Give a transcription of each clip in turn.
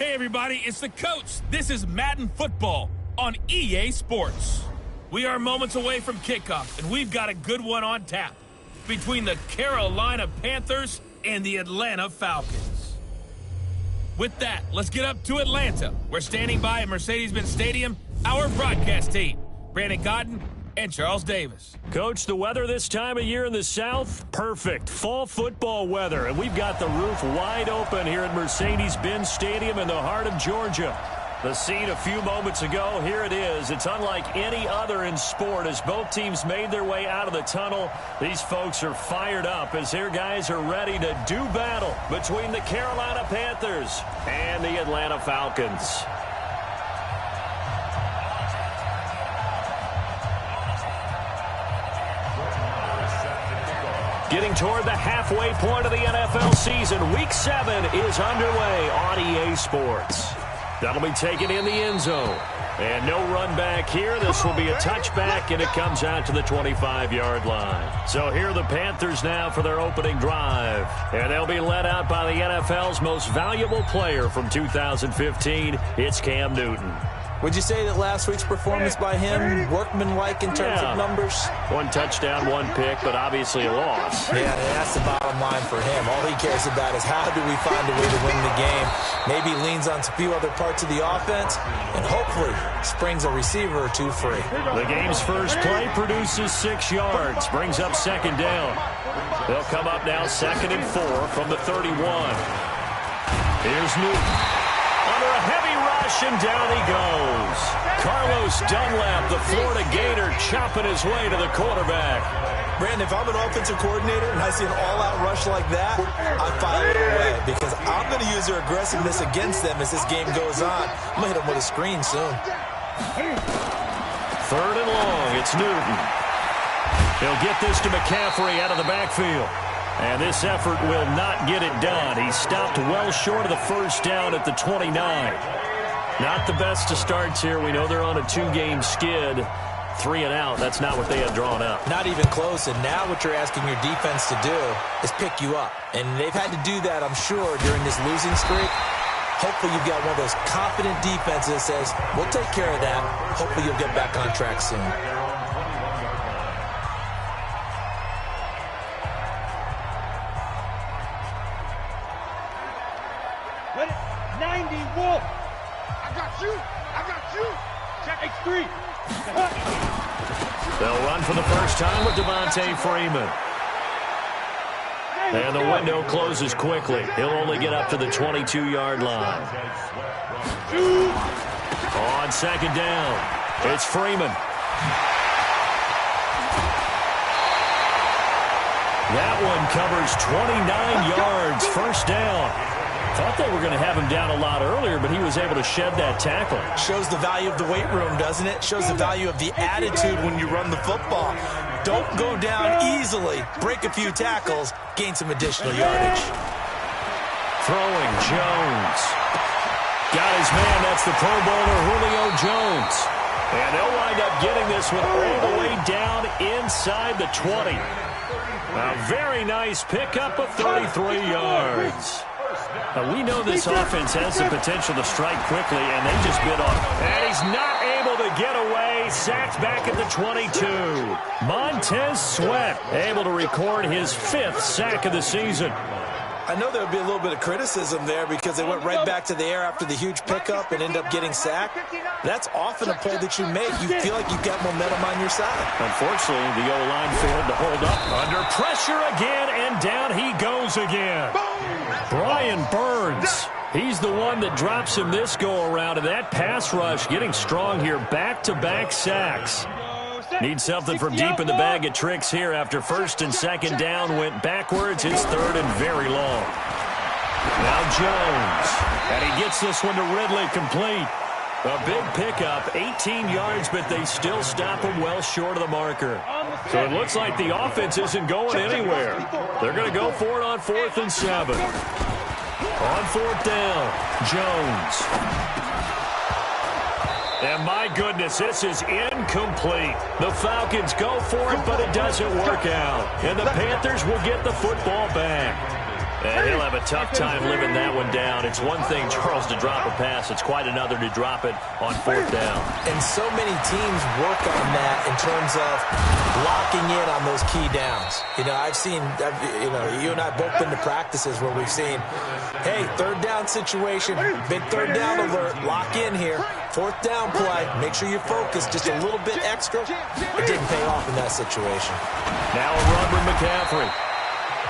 Hey everybody, it's the coach. This is Madden Football on EA Sports. We are moments away from kickoff, and we've got a good one on tap between the Carolina Panthers and the Atlanta Falcons. With that, let's get up to Atlanta. We're standing by at Mercedes-Benz Stadium, our broadcast team, Brandon Cotton and Charles Davis. Coach, the weather this time of year in the South, perfect. Fall football weather, and we've got the roof wide open here at Mercedes-Benz Stadium in the heart of Georgia. The scene a few moments ago, here it is. It's unlike any other in sport as both teams made their way out of the tunnel. These folks are fired up as their guys are ready to do battle between the Carolina Panthers and the Atlanta Falcons. Getting toward the halfway point of the NFL season, Week 7 is underway on EA Sports. That'll be taken in the end zone. And no run back here. This will be a touchback, and it comes out to the 25-yard line. So here are the Panthers now for their opening drive. And they'll be led out by the NFL's most valuable player from 2015. It's Cam Newton. Would you say that last week's performance by him, workmanlike in terms of numbers? One touchdown, one pick, but obviously a loss. Yeah, that's the bottom line for him. All he cares about is how do we find a way to win the game. Maybe leans on a few other parts of the offense, and hopefully springs a receiver or two free. The game's first play produces 6 yards, brings up second down. They'll come up now 2nd and 4 from the 31. Here's Newton. Under a heavy rush, and down he goes. Carlos Dunlap, the Florida Gator, chopping his way to the quarterback. Brandon, if I'm an offensive coordinator and I see an all-out rush like that, I file it away because I'm going to use their aggressiveness against them as this game goes on. I'm going to hit them with a screen soon. 3rd and long, it's Newton. He'll get this to McCaffrey out of the backfield. And this effort will not get it done. He stopped well short of the first down at the 29. Not the best of starts here. We know they're on a 2-game skid. 3 and out. That's not what they had drawn up. Not even close. And now what you're asking your defense to do is pick you up. And they've had to do that, I'm sure, during this losing streak. Hopefully you've got one of those confident defenses that says, we'll take care of that. Hopefully you'll get back on track soon. They'll run for the first time with Devontae Freeman. And the window closes quickly. He'll only get up to the 22-yard line. On second down, it's Freeman. That one covers 29 yards, first down. Thought they were going to have him down a lot earlier, but he was able to shed that tackle. Shows the value of the weight room, doesn't it? Shows the value of the attitude when you run the football. Don't go down easily. Break a few tackles. Gain some additional yardage. Throwing, Jones. Got his man. That's the Pro Bowler, Julio Jones. And they'll wind up getting this one all the way down inside the 20. A very nice pickup of 33 yards. We know this offense has the potential to strike quickly, and they just bit off. And he's not able to get away. Sacked back at the 22. Montez Sweat able to record his 5th sack of the season. I know there would be a little bit of criticism there because they went right back to the air after the huge pickup and end up getting sacked. That's often a play that you make. You feel like you've got momentum on your side. Unfortunately, the O-line failed to hold up. Under pressure again, and down he goes again. Brian Burns. He's the one that drops him this go-around, and that pass rush getting strong here. Back-to-back sacks. Need something from deep in the bag of tricks here after 1st and 2nd down went backwards. It's 3rd and very long. Now Jones. And he gets this one to Ridley complete. A big pickup, 18 yards, but they still stop him well short of the marker. So it looks like the offense isn't going anywhere. They're going to go for it on 4th and 7. On 4th down, Jones. And my goodness, this is incomplete. The Falcons go for it, but it doesn't work out. And the Panthers will get the football back. And he'll have a tough time living that one down. It's one thing, Charles, to drop a pass. It's quite another to drop it on 4th down. And so many teams work on that in terms of locking in on those key downs. You know, you and I both been to practices where we've seen, hey, 3rd down situation, big 3rd down alert, lock in here. 4th down play, make sure you focus just a little bit extra. It didn't pay off in that situation. Now a run with McCaffrey.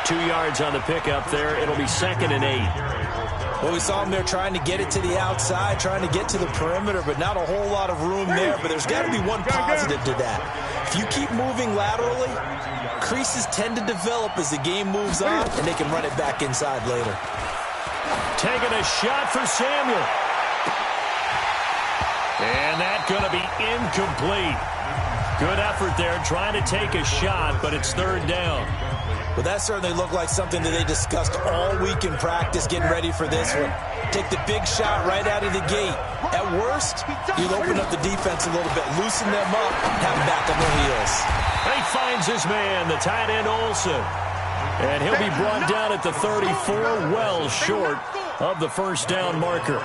2 yards on the pickup there. It'll be 2nd and 8. Well, we saw him there trying to get it to the outside, trying to get to the perimeter, but not a whole lot of room there. But there's got to be one positive to that. If you keep moving laterally, creases tend to develop as the game moves on, and they can run it back inside later. Taking a shot for Samuel. And that's going to be incomplete. Good effort there trying to take a shot, but it's 3rd down. Well, that certainly looked like something that they discussed all week in practice, getting ready for this one. Take the big shot right out of the gate. At worst, you'll open up the defense a little bit, loosen them up, have them back on their heels. And he finds his man, the tight end Olsen. And he'll be brought down at the 34, well short of the 1st down marker.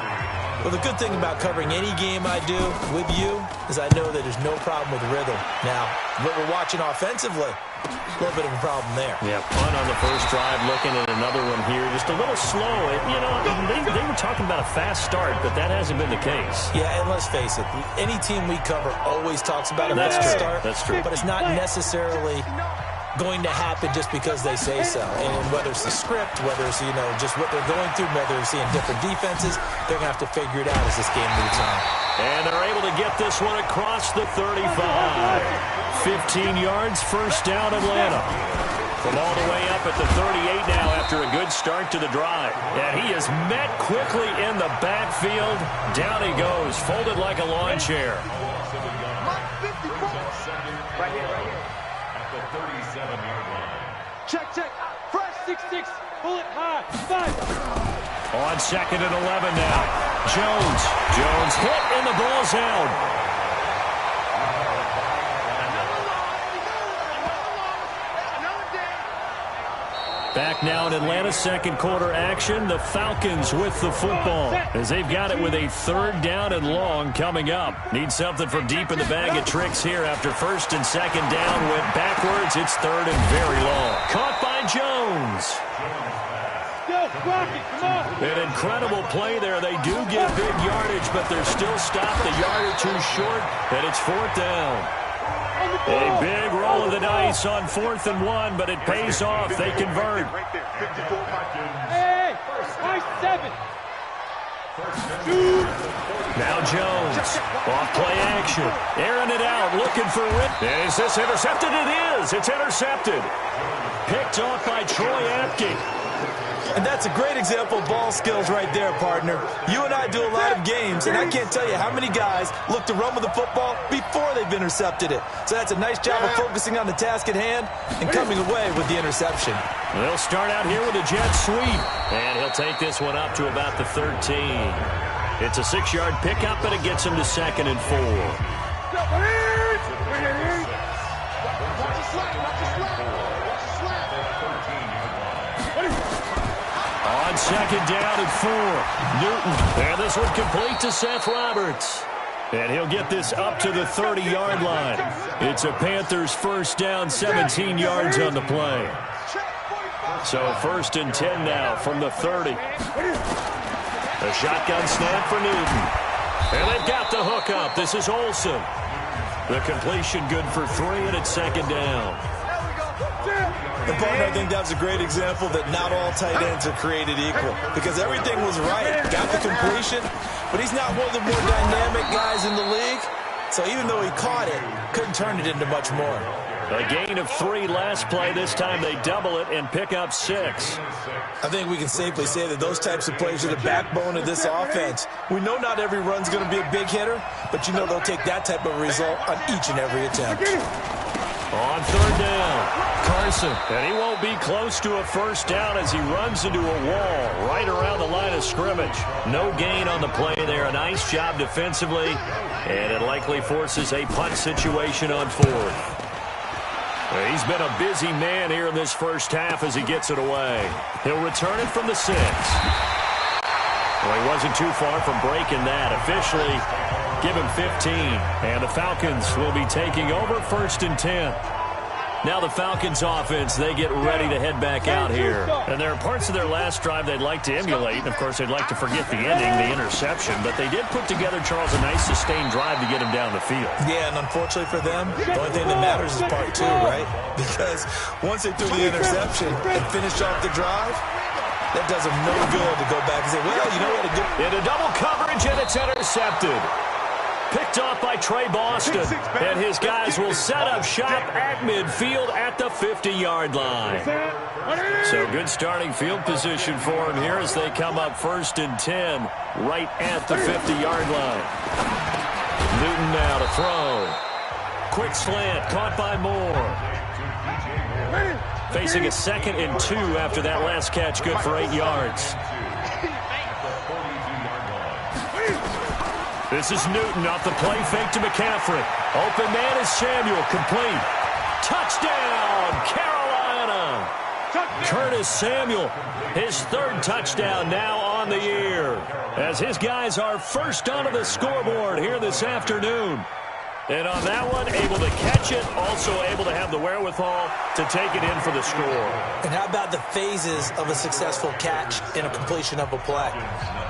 Well, the good thing about covering any game I do with you is I know that there's no problem with rhythm. Now, what we're watching offensively, a little bit of a problem there. Yeah, punt on the first drive, looking at another one here. Just a little slow. You know, they were talking about a fast start, but that hasn't been the case. Yeah, and let's face it, any team we cover always talks about a fast start. That's true. But it's not necessarily going to happen just because they say so. And whether it's the script, whether it's, just what they're going through, whether they're seeing different defenses, they're going to have to figure it out as this game moves on. And they're able to get this one across the 35. 15 yards, 1st down Atlanta. From all the way up at the 38 now after a good start to the drive. And he is met quickly in the backfield. Down he goes, folded like a lawn chair. Right here. At the 37-yard line. Check. Fresh 6-6. Bullet high. 5. On 2nd and 11 now. Jones hit and the ball's out. Back now in Atlanta, 2nd quarter action. The Falcons with the football as they've got it with a 3rd down and long coming up. Need something from deep in the bag of tricks here after 1st and 2nd down. Went backwards. It's 3rd and very long. Caught by Jones. An incredible play there. They do get big yardage, but they're still stopped a yard or two short, and it's 4th down. A big roll of the dice on 4th and 1, but it pays off. They convert. Hey, nice 7. Now Jones, off play action, airing it out, looking for Rip. Is this intercepted? It is. It's intercepted. Picked off by Troy Apke. And that's a great example of ball skills right there, partner. You and I do a lot of games, and I can't tell you how many guys look to run with the football before they've intercepted it. So that's a nice job of focusing on the task at hand and coming away with the interception. They'll start out here with a jet sweep, and he'll take this one up to about the 13. It's a 6-yard pickup, but it gets him to 2nd and 4. On 2nd down and 4. Newton. And this one complete to Seth Roberts. And he'll get this up to the 30-yard line. It's a Panthers 1st down, 17 yards on the play. So 1st and 10 now from the 30. A shotgun snap for Newton. And they've got the hook up. This is Olsen. The completion good for 3, and it's 2nd down. And partner, I think that was a great example that not all tight ends are created equal, because everything was right. Got the completion, but he's not one of the more dynamic guys in the league. So even though he caught it, couldn't turn it into much more. A gain of 3 last play. This time they double it and pick up 6. I think we can safely say that those types of plays are the backbone of this offense. We know not every run's going to be a big hitter, but you know they'll take that type of result on each and every attempt. On 3rd down, Carson. And he won't be close to a 1st down as he runs into a wall right around the line of scrimmage. No gain on the play there. A nice job defensively, and it likely forces a punt situation on 4th. He's been a busy man here in this first half as he gets it away. He'll return it from the 6. Well, he wasn't too far from breaking that. Officially, give him 15. And the Falcons will be taking over 1st and 10. Now the Falcons offense, they get ready to head back out here. And there are parts of their last drive they'd like to emulate. And, of course, they'd like to forget the ending, the interception. But they did put together, Charles, a nice sustained drive to get him down the field. Yeah, and unfortunately for them, the only thing that matters is part 2, right? Because once they threw the interception and finished off the drive, that does them no good to go back and say, well, you know what? Into double coverage, and it's intercepted. Picked off by Trey Boston, and his guys will set up shop at midfield at the 50-yard line. So good starting field position for him here as they come up 1st and 10 right at the 50-yard line. Newton now to throw. Quick slant, caught by Moore. Facing a 2nd and 2 after that last catch, good for 8 yards. This is Newton off the play fake to McCaffrey. Open man is Samuel, complete. Touchdown, Carolina! Curtis Samuel, his 3rd touchdown now on the year. As his guys are first onto the scoreboard here this afternoon. And on that one, able to catch it, also able to have the wherewithal to take it in for the score. And how about the phases of a successful catch and a completion of a play?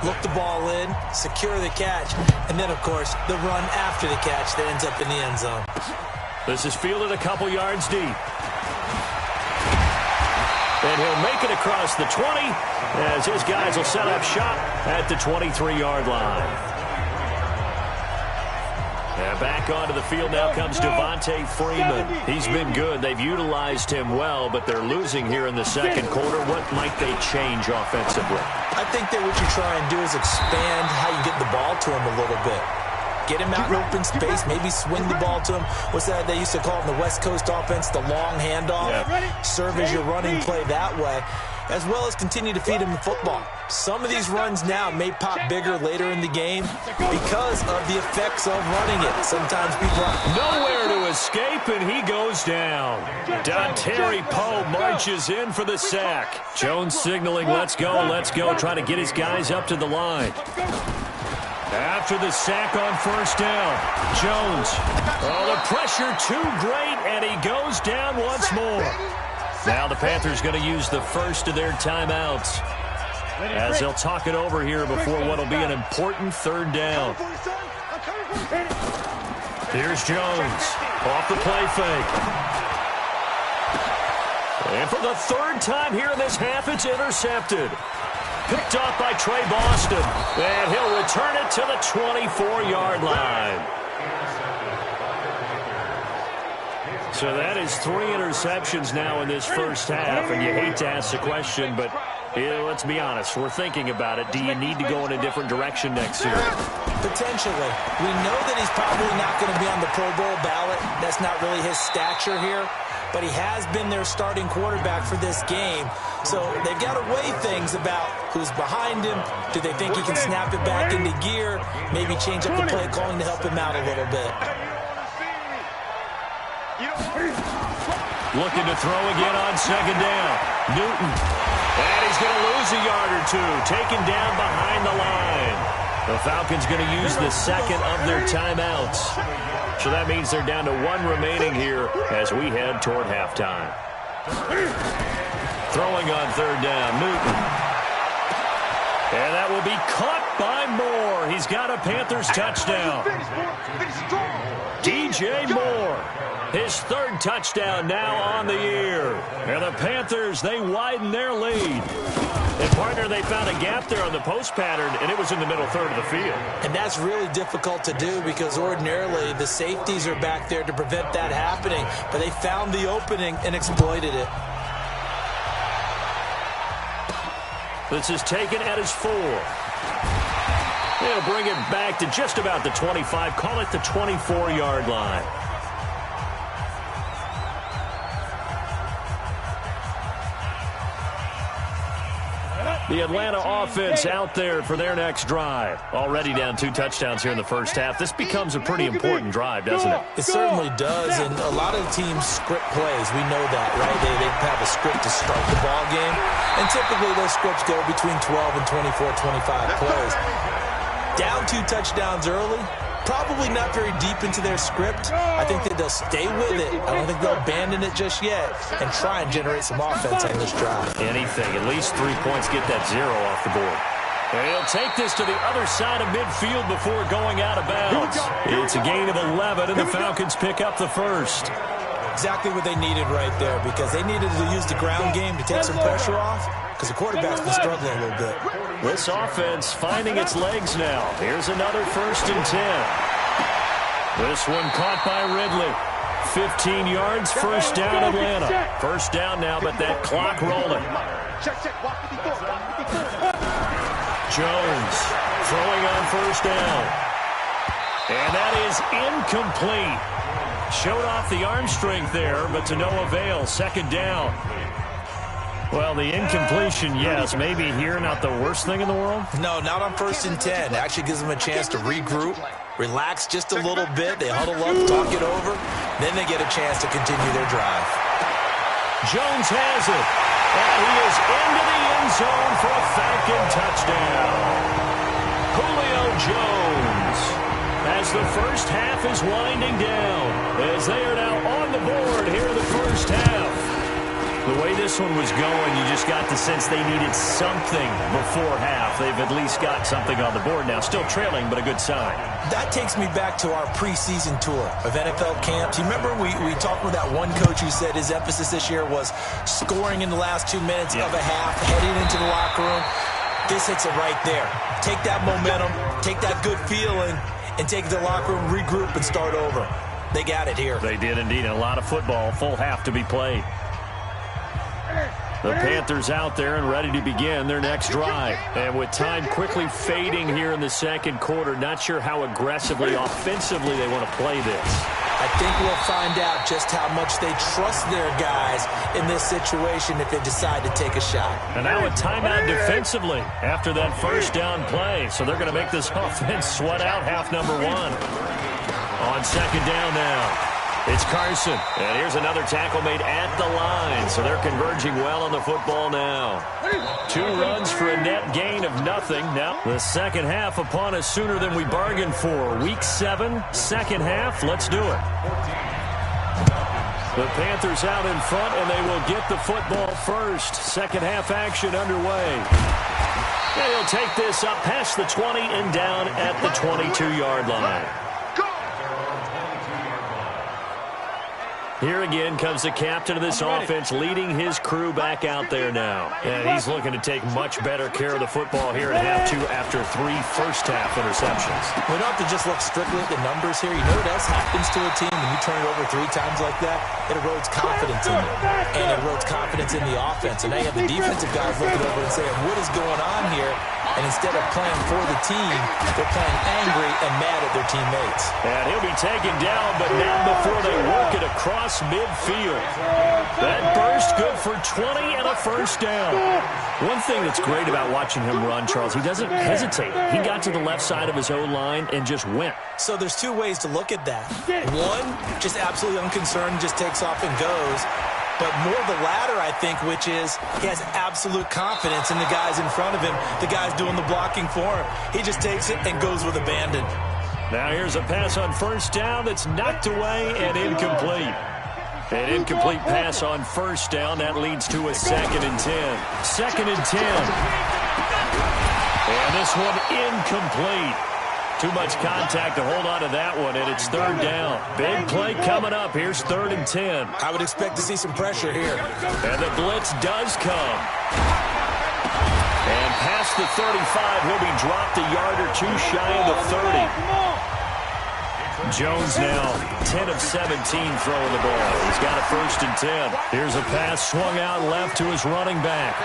Look the ball in, secure the catch, and then, of course, the run after the catch that ends up in the end zone. This is fielded a couple yards deep. And he'll make it across the 20 as his guys will set up shop at the 23-yard line. And back onto the field now comes Devontae Freeman. He's been good. They've utilized him well, but they're losing here in the 2nd quarter. What might they change offensively? I think that what you try and do is expand how you get the ball to him a little bit. Get him out in open space, maybe swing the ball to him. What's that they used to call it in the West Coast offense, the long handoff? Yeah. Serve as your running play that way, as well as continue to feed him the football. Some of these runs now may pop bigger later in the game because of the effects of running it. Sometimes people are nowhere to escape, and he goes down. Dontari Poe marches in for the sack. Jones signaling, let's go, trying to get his guys up to the line. After the sack on 1st down, Jones. Oh, the pressure too great, and he goes down once more. Now the Panthers going to use the first of their timeouts as they'll talk it over here before what will be an important 3rd down. Here's Jones off the play fake. And for the 3rd time here in this half, it's intercepted. Picked off by Trey Boston, and he'll return it to the 24-yard line. So that is 3 interceptions now in this first half, and you hate to ask the question, but let's be honest, we're thinking about it. Do you need to go in a different direction next year? Potentially. We know that he's probably not going to be on the Pro Bowl ballot. That's not really his stature here. But he has been their starting quarterback for this game. So they've got to weigh things about who's behind him. Do they think he can snap it back into gear? Maybe change up the play calling to help him out a little bit. Looking to throw again on 2nd down. Newton. And he's going to lose a yard or two. Taken down behind the line. The Falcons going to use the 2nd of their timeouts. So that means they're down to 1 remaining here as we head toward halftime. Throwing on 3rd down, Newton. And that will be caught by Moore. He's got a Panthers touchdown. DJ Moore, his 3rd touchdown now on the year. And the Panthers, they widen their lead. And, partner, they found a gap there on the post pattern, and it was in the middle 3rd of the field. And that's really difficult to do because ordinarily the safeties are back there to prevent that happening. But they found the opening and exploited it. This is taken at his 4. They'll bring it back to just about the 25. Call it the 24-yard line. The Atlanta offense out there for their next drive. Already down 2 touchdowns here in the first half. This becomes a pretty important drive, doesn't it? It certainly does, and a lot of teams script plays. We know that, right? They have a script to start the ball game, and typically those scripts go between 12 and 24, 25 plays. Down 2 touchdowns early, probably not very deep into their script. I think that they'll stay with it. I don't think they'll abandon it just yet and try and generate some offense on this drive. Anything. At least 3 points, get that 0 off the board. And he'll take this to the other side of midfield before going out of bounds. It's a gain of 11, and the Falcons pick up the first. Exactly what they needed right there, because they needed to use the ground game to take some pressure off, because the quarterback's been struggling a little bit. This offense finding its legs now. Here's another 1st and 10. This one caught by Ridley. 15 yards, first down Atlanta. First down now, but that clock rolling. Jones throwing on first down. And that is incomplete. Showed off the arm strength there, but to no avail. Second down. Well, the incompletion, yes. Maybe here, not the worst thing in the world? No, not on 1st and 10. It actually gives them a chance to regroup, relax just a little bit. They huddle up, talk it over. Then they get a chance to continue their drive. Jones has it. And he is into the end zone for a Falcon touchdown. Julio Jones, as the first half is winding down, as they are now on the board here in the first half. The way this one was going, you just got the sense they needed something before half. They've at least got something on the board now. Still trailing, but a good sign. That takes me back to our preseason tour of NFL camps. You remember we talked with that one coach who said his emphasis this year was scoring in the last 2 minutes of a half, heading into the locker room. This hits it right there. Take that momentum, take that good feeling, and take it to the locker room, regroup, and start over. They got it here. They did indeed. A lot of football, full half to be played. The Panthers out there and ready to begin their next drive. And with time quickly fading here in the second quarter, not sure how aggressively, offensively they want to play this. I think we'll find out just how much they trust their guys in this situation if they decide to take a shot. And now a timeout defensively after that first down play. So they're going to make this offense sweat out half number 1. On second down now. It's Carson, and here's another tackle made at the line, so they're converging well on the football now. 2 runs for a net gain of nothing. Now, the second half upon us sooner than we bargained for. Week 7, second half, let's do it. The Panthers out in front, and they will get the football first. Second half action underway. And he'll take this up past the 20 and down at the 22-yard line. Here again comes the captain of this offense leading his crew back out there now. And he's looking to take much better care of the football here in half 2 after 3 first-half interceptions. We don't have to just look strictly at the numbers here. You know what else happens to a team when you turn it over 3 times like that? It erodes confidence in you. And it erodes confidence in the offense. And now you have the defensive guys looking over and saying, what is going on here? And instead of playing for the team, they're playing angry and mad at their teammates. And he'll be taken down, but not before they work it across midfield. That burst good for 20 and a first down. One thing that's great about watching him run, Charles, he doesn't hesitate. He got to the left side of his O-line and just went. So there's 2 ways to look at that. One, just absolutely unconcerned, just takes off and goes. But more the latter, I think, which is he has absolute confidence in the guys in front of him, the guys doing the blocking for him. He just takes it and goes with abandon. Now here's a pass on first down that's knocked away and incomplete. An incomplete pass on first down. That leads to a 2nd and 10. 2nd and 10. And this one incomplete. Too much contact to hold on to that one, and it's 3rd down. Big play coming up. Here's 3rd and 10. I would expect to see some pressure here. And the blitz does come. And past the 35, he'll be dropped a yard or 2 shy of the 30. Jones now 10 of 17 throwing the ball. He's got a 1st and 10. Here's a pass swung out left to his running back.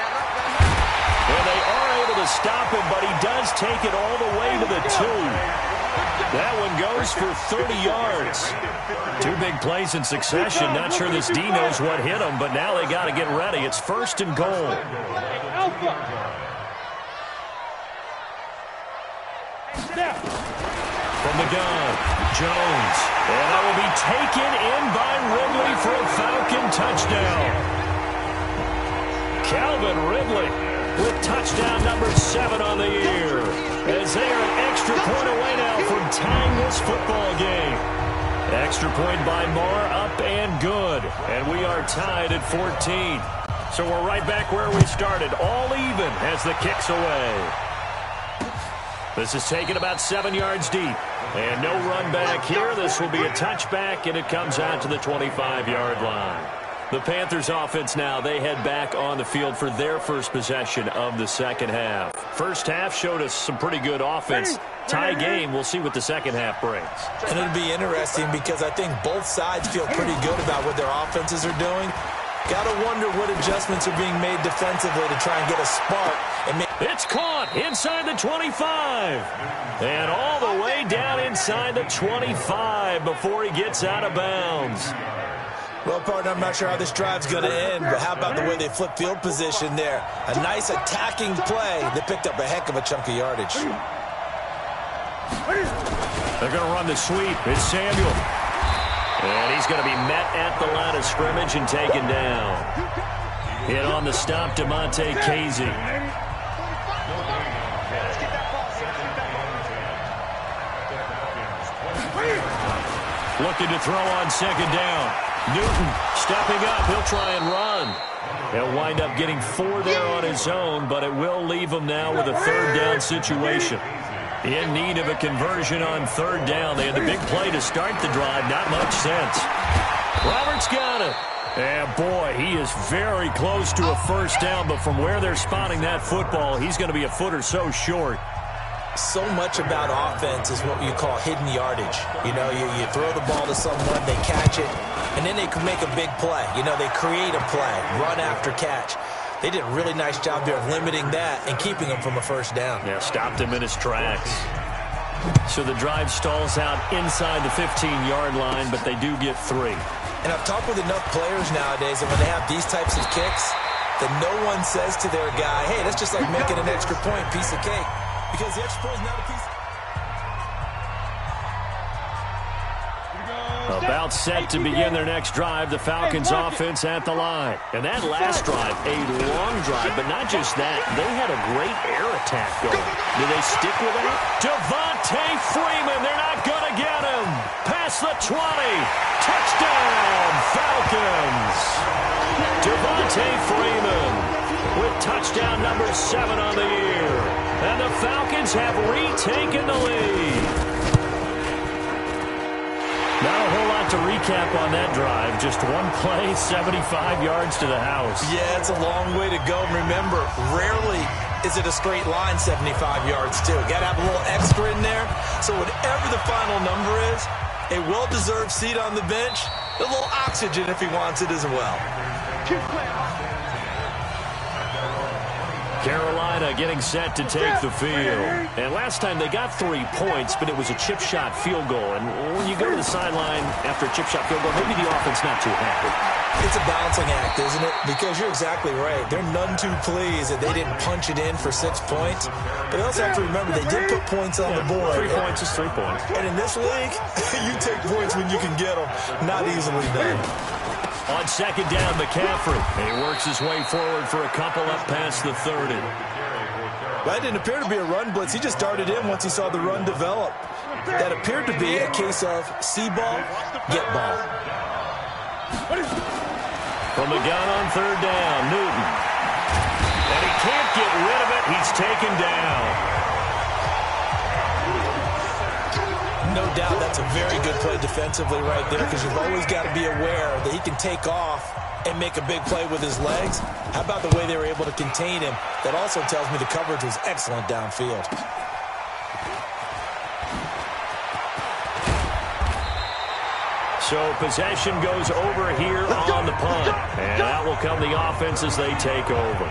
And they are able to stop him, but he does take it all the way to the 2. That one goes for 30 yards. 2 big plays in succession. Not sure this D knows what hit him, but now they got to get ready. It's 1st and goal. Snap. From the gun, Jones. And that will be taken in by Ridley for a Falcon touchdown. Calvin Ridley with touchdown number 7 on the year, as they are an extra point away now from tying this football game. Extra point by Marr, up and good. And we are tied at 14. So we're right back where we started, all even as the kick's away. This is taken about 7 yards deep. And no run back here. This will be a touchback, and it comes out to the 25-yard line. The Panthers offense now, they head back on the field for their first possession of the second half. First half showed us some pretty good offense. Tie game, we'll see what the second half brings. And it'll be interesting because I think both sides feel pretty good about what their offenses are doing. Got to wonder what adjustments are being made defensively to try and get a spark. It's caught inside the 25. And all the way down inside the 25 before he gets out of bounds. Well, partner, I'm not sure how this drive's going to end, but how about the way they flip field position there? A nice attacking play. They picked up a heck of a chunk of yardage. They're going to run the sweep. It's Samuel. And he's going to be met at the line of scrimmage and taken down. Hit on the stop, DeMonte Casey. Looking to throw on second down. Newton stepping up. He'll try and run. He'll wind up getting 4 there on his own, but it will leave him now with a third down situation. In need of a conversion on third down. They had the big play to start the drive. Not much sense. Roberts got it. And boy, he is very close to a first down, but from where they're spotting that football, he's going to be a foot or so short. So much about offense is what you call hidden yardage. You know, you throw the ball to someone, they catch it, and then they can make a big play. You know, they create a play, run after catch. They did a really nice job there of limiting that and keeping him from a first down. Yeah, stopped him in his tracks. So the drive stalls out inside the 15-yard line, but they do get 3. And I've talked with enough players nowadays that when they have these types of kicks, that no one says to their guy, hey, that's just like making an extra point, piece of cake. Because the extra point is not a piece of... About set to begin their next drive, the Falcons offense at the line. And that last drive, a long drive, but not just that. They had a great air attack going. Do they stick with it? Devontae Freeman, they're not going to get him. Past the 20. Touchdown, Falcons. Devontae Freeman with touchdown number 7 on the year. And the Falcons have retaken the lead. Not a whole lot to recap on that drive. Just one play, 75 yards to the house. Yeah, it's a long way to go. Remember, rarely is it a straight line 75 yards, too. Got to have a little extra in there. So whatever the final number is, a well-deserved seat on the bench, a little oxygen if he wants it as well. Carolina getting set to take the field. And last time they got 3 points, but it was a chip shot field goal. And when you go to the sideline after a chip shot field goal, maybe the offense not too happy. It's a balancing act, isn't it? Because you're exactly right. They're none too pleased that they didn't punch it in for 6 points. But they also have to remember they did put points on the board. 3 points is 3 points. And in this league, you take points when you can get them. Not easily done. On second down, McCaffrey. And he works his way forward for a couple up past the 30. That didn't appear to be a run blitz. He just darted in once he saw the run develop. That appeared to be a case of see ball, get ball. From the gun on third down, Newton. And he can't get rid of it. He's taken down. No doubt that's a very good play defensively right there because you've always got to be aware that he can take off and make a big play with his legs. How about the way they were able to contain him? That also tells me the coverage was excellent downfield. So possession goes over here on the punt. And out will come the offense as they take over.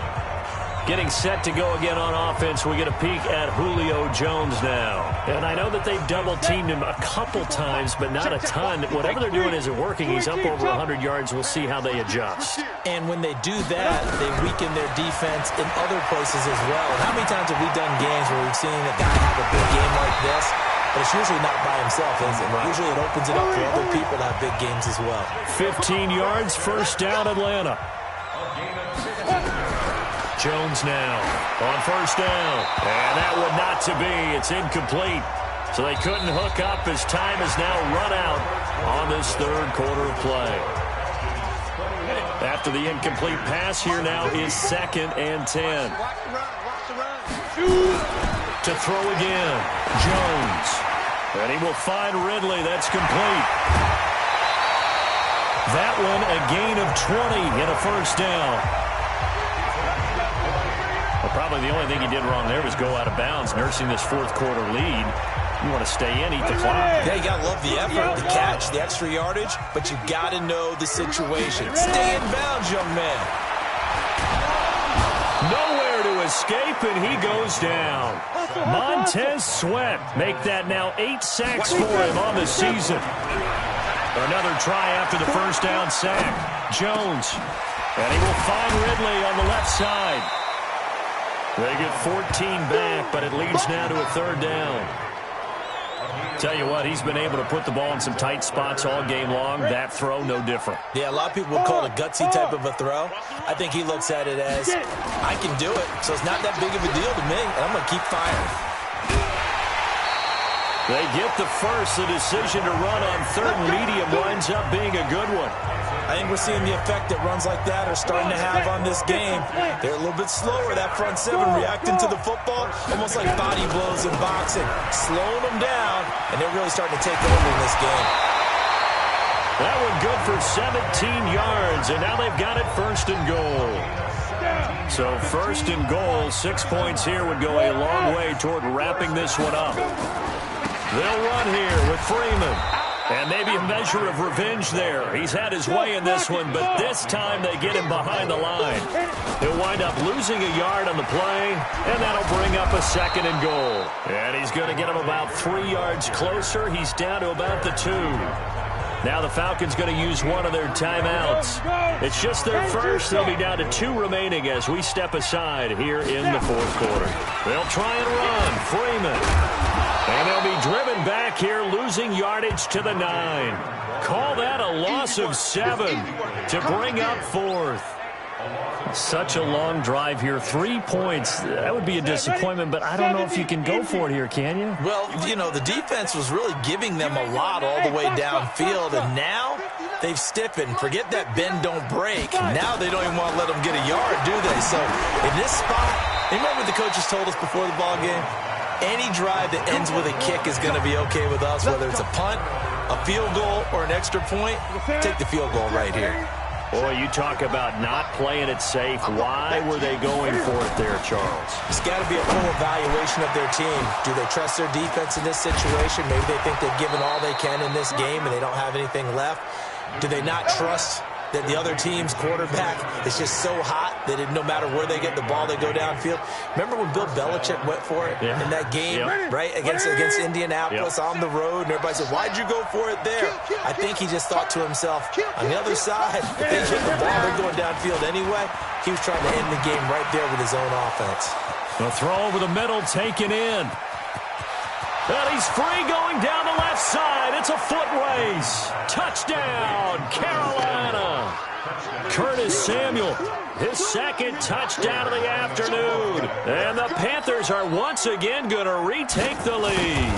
Getting set to go again on offense. We get a peek at Julio Jones now. And I know that they've double-teamed him a couple times, but not a ton. Whatever they're doing isn't working. He's up over 100 yards. We'll see how they adjust. And when they do that, they weaken their defense in other places as well. And how many times have we done games where we've seen a guy have a big game like this, but it's usually not by himself, is it? Usually it opens it up for other people to have big games as well. 15 yards, first down, Atlanta. Jones now on first down. And that would not to be. It's incomplete. So they couldn't hook up as time has now run out on this third quarter of play. After the incomplete pass, here now is 2nd and 10. To throw again, Jones. And he will find Ridley. That's complete. That one a gain of 20 and a first down. Well, probably the only thing he did wrong there was go out of bounds, nursing this fourth quarter lead. You want to stay in, eat the clock. Yeah, you got to love the effort, the catch, the extra yardage, but you got to know the situation. Stay in bounds, young man. Nowhere to escape, and he goes down. Montez Sweat make that now 8 sacks for him on the season. Another try after the first down sack. Jones, and he will find Ridley on the left side. They get 14 back, but it leads now to a third down. Tell you what, he's been able to put the ball in some tight spots all game long. That throw, no different. Yeah, a lot of people would call it a gutsy type of a throw. I think he looks at it as, I can do it, so it's not that big of a deal to me, and I'm going to keep firing. They get the first. The decision to run on third and medium winds up being a good one. I think we're seeing the effect that runs like that are starting to have on this game. They're a little bit slower, that front seven, reacting to the football, almost like body blows in boxing, slowing them down, and they're really starting to take over in this game. That one good for 17 yards, and now they've got it first and goal. So first and goal, 6 points here would go a long way toward wrapping this one up. They'll run here with Freeman. And maybe a measure of revenge there. He's had his way in this one, but this time they get him behind the line. He'll wind up losing a yard on the play, and that'll bring up a second and goal. And he's going to get him about 3 yards closer. He's down to about the 2. Now the Falcons going to use one of their timeouts. It's just their first. They'll be down to 2 remaining as we step aside here in the fourth quarter. They'll try and run. Freeman. And they'll be driven back here, losing yardage to the 9. Call that a loss of 7 to bring up 4th. Such a long drive here. 3 points. That would be a disappointment, but I don't know if you can go for it here, can you? Well, you know, the defense was really giving them a lot all the way downfield, and now they've stiffened. Forget that bend, don't break. Now they don't even want to let them get a yard, do they? So in this spot, remember what the coaches told us before the ball game? Any drive that ends with a kick is going to be okay with us, whether it's a punt, a field goal, or an extra point. Take the field goal right here. Boy, you talk about not playing it safe. Why were they going for it there, Charles? It's got to be a full evaluation of their team. Do they trust their defense in this situation? Maybe they think they've given all they can in this game and they don't have anything left. Do they not trust that the other team's quarterback is just so hot that no matter where they get the ball, they go downfield? Remember when Bill Belichick went for it in that game, right, against Indianapolis on the road, and everybody said, why'd you go for it there? I think he just thought to himself, on the other side, if they hit the ball, they're going downfield anyway. He was trying to end the game right there with his own offense. The throw over the middle, taken in. And he's free going down the left side. It's a foot race. Touchdown, Carolina. Curtis Samuel, his second touchdown of the afternoon. And the Panthers are once again going to retake the lead.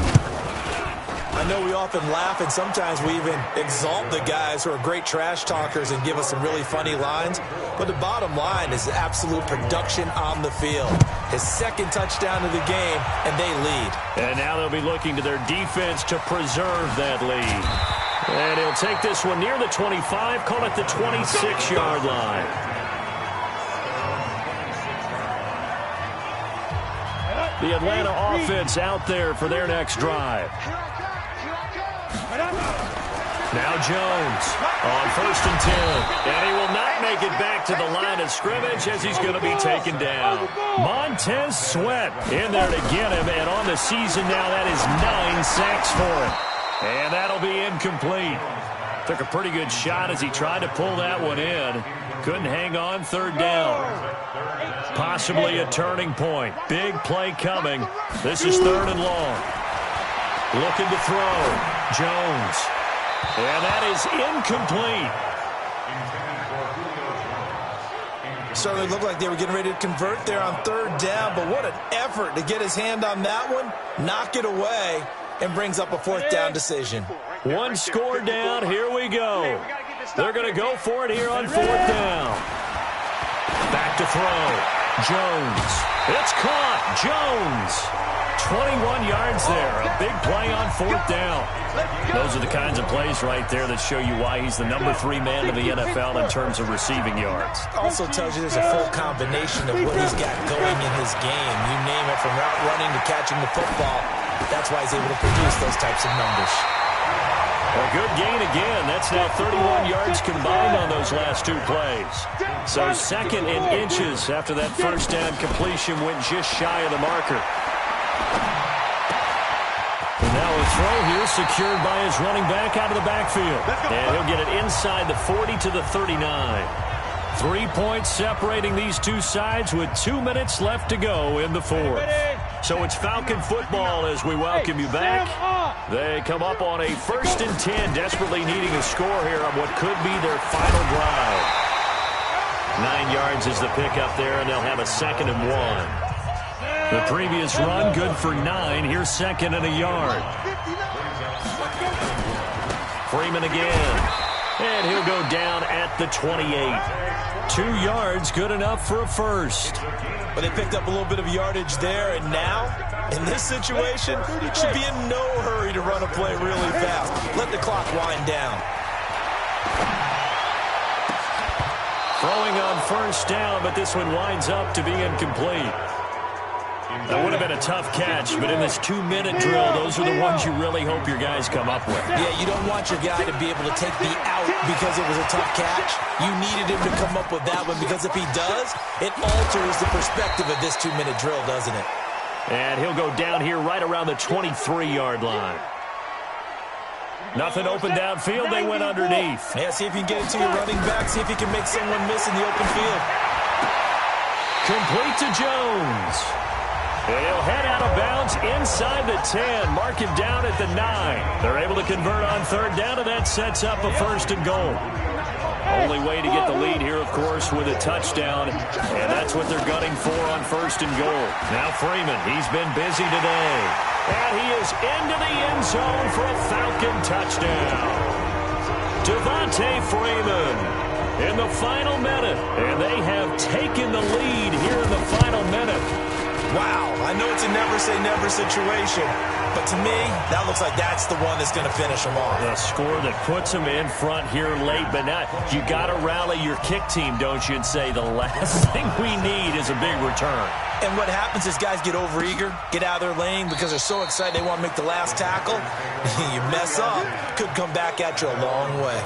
I know we often laugh, and sometimes we even exalt the guys who are great trash talkers and give us some really funny lines. But the bottom line is absolute production on the field. His second touchdown of the game, and they lead. And now they'll be looking to their defense to preserve that lead. And he'll take this one near the 25, call it the 26-yard line. The Atlanta offense out there for their next drive. Now Jones on 1st and 10. And he will not make it back to the line of scrimmage as he's going to be taken down. Montez Sweat in there to get him. And on the season now, that is 9 sacks for him. And that'll be incomplete. Took a pretty good shot as he tried to pull that one in. Couldn't hang on 3rd down. Possibly a turning point. Big play coming. This is 3rd and long. Looking to throw. Jones. And that is incomplete. Certainly looked like they were getting ready to convert there on 3rd down, but what an effort to get his hand on that one, knock it away, and brings up a 4th down decision. One score down. Here we go. They're going to go for it here on 4th down. Back to throw. Jones. It's caught. Jones. 21 yards there. A big play on 4th down. Those are the kinds of plays right there that show you why he's the number 3 man in the NFL in terms of receiving yards. Also tells you there's a full combination of what he's got going in his game. You name it, from route running to catching the football. That's why he's able to produce those types of numbers. A good gain again. That's now 31 yards combined on those last 2 plays. So 2nd and inches after that 1st down completion went just shy of the marker. And now a throw here secured by his running back out of the backfield. And he'll get it inside the 40 to the 39. 3 points separating these two sides with 2 minutes left to go in the 4th. So it's Falcon football as we welcome you back. They come up on a 1st and 10, desperately needing a score here on what could be their final drive. 9 yards is the pickup there, and they'll have a 2nd and 1. The previous run good for 9. Here's 2nd and a yard. Freeman again. And he'll go down at the 28. 2 yards, good enough for a first. But they picked up a little bit of yardage there, and now, in this situation, should be in no hurry to run a play really fast. Let the clock wind down. Throwing on 1st down, but this one winds up to be incomplete. That would have been a tough catch, but in this 2-minute drill, those are the ones you really hope your guys come up with. Yeah, you don't want your guy to be able to take the out because it was a tough catch. You needed him to come up with that one, because if he does, it alters the perspective of this 2-minute drill, doesn't it? And he'll go down here right around the 23-yard line. Nothing open downfield. They went underneath. Yeah, see if you can get it to your running back. See if you can make someone miss in the open field. Complete to Jones. And he'll head out of bounds inside the 10. Mark him down at the 9. They're able to convert on 3rd down, and that sets up a 1st and goal. Only way to get the lead here, of course, with a touchdown. And that's what they're gunning for on 1st and goal. Now Freeman, he's been busy today. And he is into the end zone for a Falcon touchdown. Devontae Freeman in the final minute. And they have taken the lead here in the final minute. Wow, I know it's a never-say-never situation, but to me, that looks like that's the one that's going to finish them off. The score that puts them in front here late, but now you got to rally your kick team, don't you, and say the last thing we need is a big return. And what happens is guys get overeager, get out of their lane because they're so excited they want to make the last tackle. You mess up, could come back at you a long way.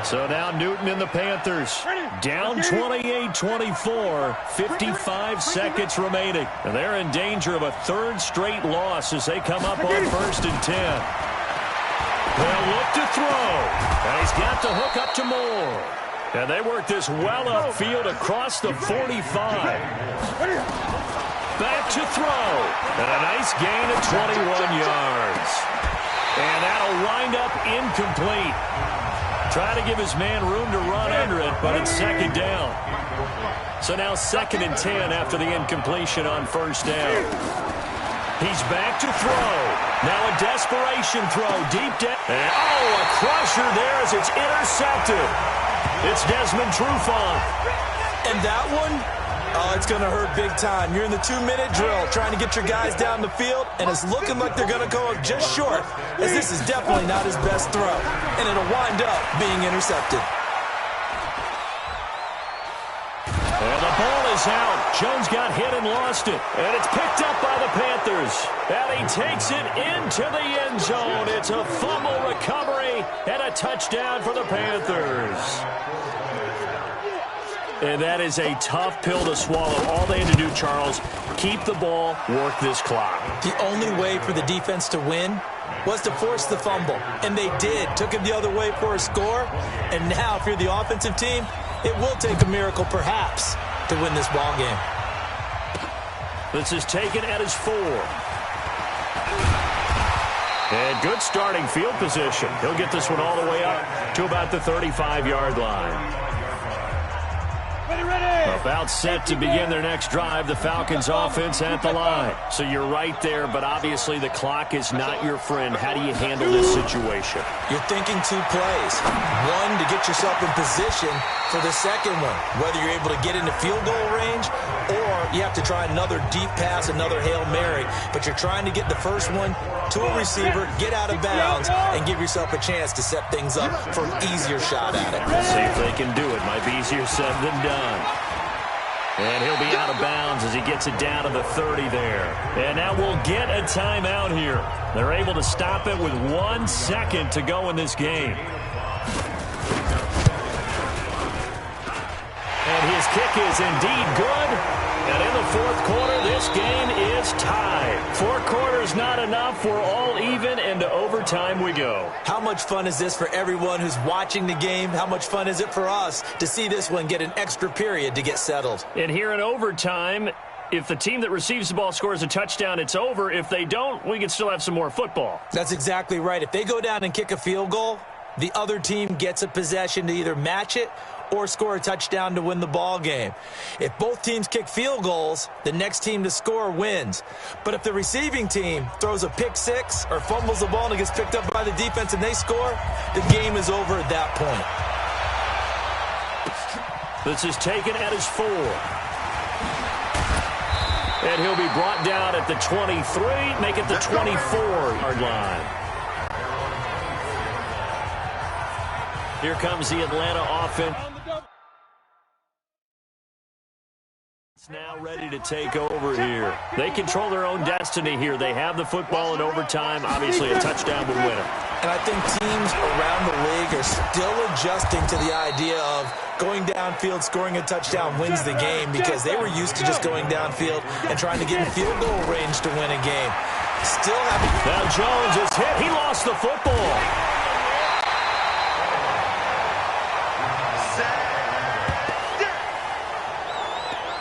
So now Newton and the Panthers down 28-24, 55 seconds remaining. And they're in danger of a 3rd straight loss as they come up on 1st and 10. They'll look to throw. And he's got the hook up to Moore. And they work this well upfield across the 45. Back to throw. And a nice gain of 21 yards. And that'll wind up incomplete. Try to give his man room to run under it, but it's 2nd down. So now 2nd and 10 after the incompletion on 1st down. He's back to throw. Now a desperation throw deep down. And a crusher there as it's intercepted. It's Desmond Trufant. And that one, it's going to hurt big time. You're in the 2-minute drill trying to get your guys down the field, and it's looking like they're going to go just short, as this is definitely not his best throw, and it'll wind up being intercepted. And the ball is out. Jones got hit and lost it, and it's picked up by the Panthers. And he takes it into the end zone. It's a fumble recovery, play, and a touchdown for the Panthers. And that is a tough pill to swallow. All they had to do, Charles, keep the ball, work this clock. The only way for the defense to win was to force the fumble. And they did. Took him the other way for a score. And now, if you're the offensive team, it will take a miracle, perhaps, to win this ball game. This is taken at his 4. And good starting field position. He'll get this one all the way up to about the 35-yard line. About set to begin their next drive, the Falcons offense at the line. So you're right there, but obviously the clock is not your friend. How do you handle this situation? You're thinking 2 plays. One, to get yourself in position for the second one, whether you're able to get into field goal range or you have to try another deep pass, another Hail Mary. But you're trying to get the first one to a receiver, get out of bounds, and give yourself a chance to set things up for an easier shot at it. See if they can do it. Might be easier said than done. And he'll be out of bounds as he gets it down to the 30 there. And now we'll get a timeout here. They're able to stop it with 1 second to go in this game. And his kick is indeed good. And in the fourth quarter, this game is tied. 4 quarters not enough. We're all even, and to overtime we go. How much fun is this for everyone who's watching the game? How much fun is it for us to see this one get an extra period to get settled? And here in overtime, if the team that receives the ball scores a touchdown, it's over. If they don't, we can still have some more football. That's exactly right. If they go down and kick a field goal, the other team gets a possession to either match it or score a touchdown to win the ball game. If both teams kick field goals, the next team to score wins. But if the receiving team throws a pick 6 or fumbles the ball and it gets picked up by the defense and they score, the game is over at that point. This is taken at his 4. And he'll be brought down at the 23, make it the 24-yard line. Here comes the Atlanta offense. Now ready to take over here. They control their own destiny here. They have the football in overtime. Obviously, a touchdown would win it. And I think teams around the league are still adjusting to the idea of going downfield, scoring a touchdown wins the game, because they were used to just going downfield and trying to get in field goal range to win a game. Still having... Now Jones is hit. He lost the football.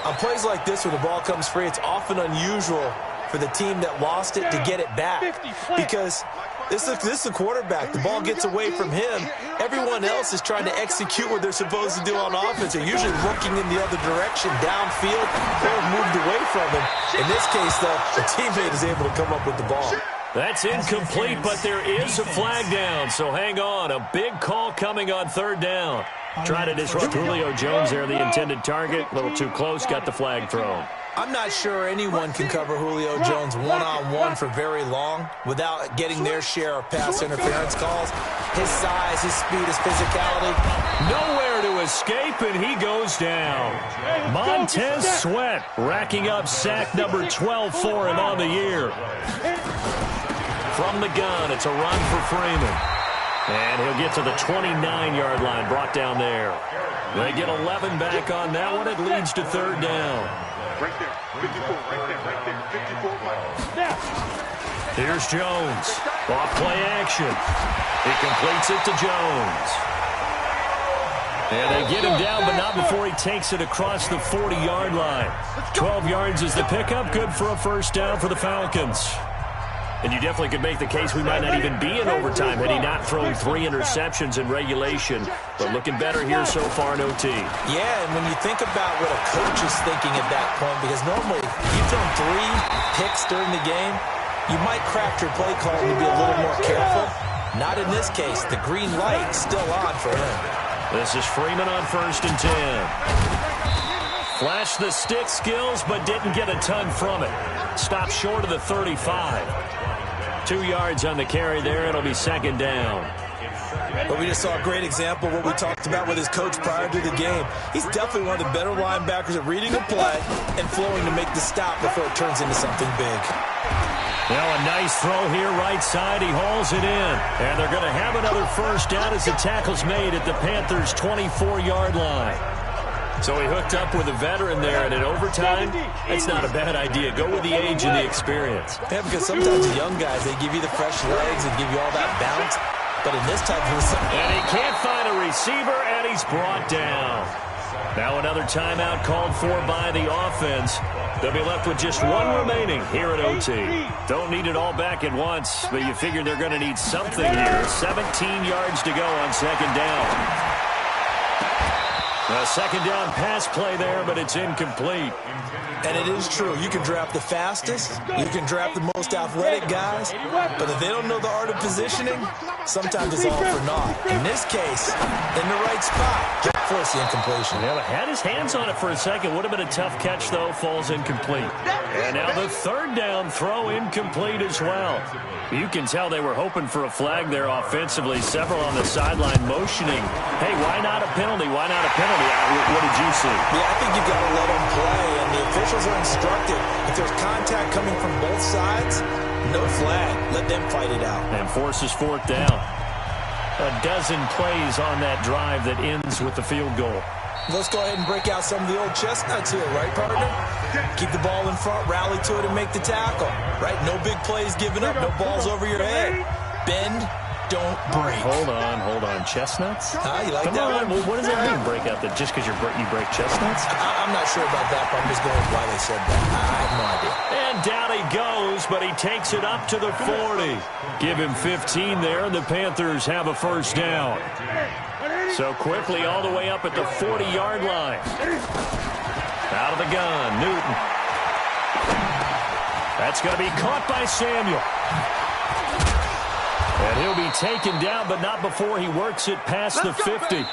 On plays like this where the ball comes free, it's often unusual for the team that lost it to get it back, because this is the quarterback. The ball gets away from him. Everyone else is trying to execute what they're supposed to do on offense. They're usually looking in the other direction, downfield, or moved away from him. In this case, though, the teammate is able to come up with the ball. That's incomplete, but there is a flag down, so hang on. A big call coming on 3rd down. Try to disrupt Julio Jones there, the intended target. A little too close, got the flag thrown. I'm not sure anyone can cover Julio Jones one-on-one for very long without getting their share of pass interference calls. His size, his speed, his physicality. Nowhere to escape, and he goes down. Montez Sweat racking up sack number 12 for him on the year. From the gun, it's a run for Freeman. And he'll get to the 29-yard line, brought down there. They get 11 back on that one. It leads to 3rd down. Right there, 54, right there, 54. Here's Jones. Off play action. He completes it to Jones. And they get him down, but not before he takes it across the 40-yard line. 12 yards is the pickup. Good for a 1st down for the Falcons. And you definitely could make the case we might not even be in overtime had he not thrown 3 interceptions in regulation. But looking better here so far in OT. Yeah, and when you think about what a coach is thinking at that point, because normally you've thrown 3 picks during the game, you might craft your play call and be a little more careful. Not in this case. The green light still on for him. This is Freeman on 1st and 10. Flashed the stick skills, but didn't get a ton from it. Stopped short of the 35. 2 yards on the carry there. It'll be 2nd down. But we just saw a great example of what we talked about with his coach prior to the game. He's definitely one of the better linebackers at reading a play and flowing to make the stop before it turns into something big. Now a nice throw here right side. He hauls it in. And they're going to have another first down as the tackle's made at the Panthers' 24-yard line. So he hooked up with a veteran there, and in overtime, that's not a bad idea. Go with the age and the experience. Yeah, because sometimes the young guys, they give you the fresh legs and give you all that bounce. But in this type of... And he can't find a receiver, and he's brought down. Now another timeout called for by the offense. They'll be left with just one remaining here at OT. Don't need it all back at once, but you figure they're going to need something here. 17 yards to go on second down. A second down pass play there, but it's incomplete. And it is true. You can draft the fastest. You can draft the most athletic guys. But if they don't know the art of positioning, sometimes it's all for naught. In this case, in the right spot, can't force the incompletion. Yeah, but had his hands on it for a second. Would have been a tough catch, though. Falls incomplete. And now the third down throw incomplete as well. You can tell they were hoping for a flag there offensively. Several on the sideline motioning. Hey, why not a penalty? Why not a penalty? What did you see? Yeah, I think you've got to let them play, and the officials are instructed. If there's contact coming from both sides, no flag. Let them fight it out. And forces fourth down. A dozen plays on that drive that ends with the field goal. Let's go ahead and break out some of the old chestnuts here, right, partner? Keep the ball in front, rally to it, and make the tackle, right? No big plays given up, no balls over your head. Bend, don't break. Hold on. Chestnuts? You like Come that on. one? What does that mean, break out? That just because you break chestnuts? I'm not sure about that, but I'm just going with why they said that. I have no idea. And down he goes, but he takes it up to the 40. Give him 15 there, and the Panthers have a first down. So quickly all the way up at the 40-yard line. Out of the gun, Newton. That's going to be caught by Samuel. And he'll be taken down, but not before he works it past the 50.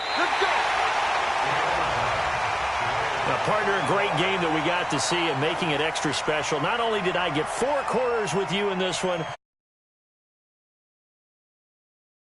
Now, partner, a great game that we got to see and making it extra special. Not only did I get 4 quarters with you in this one,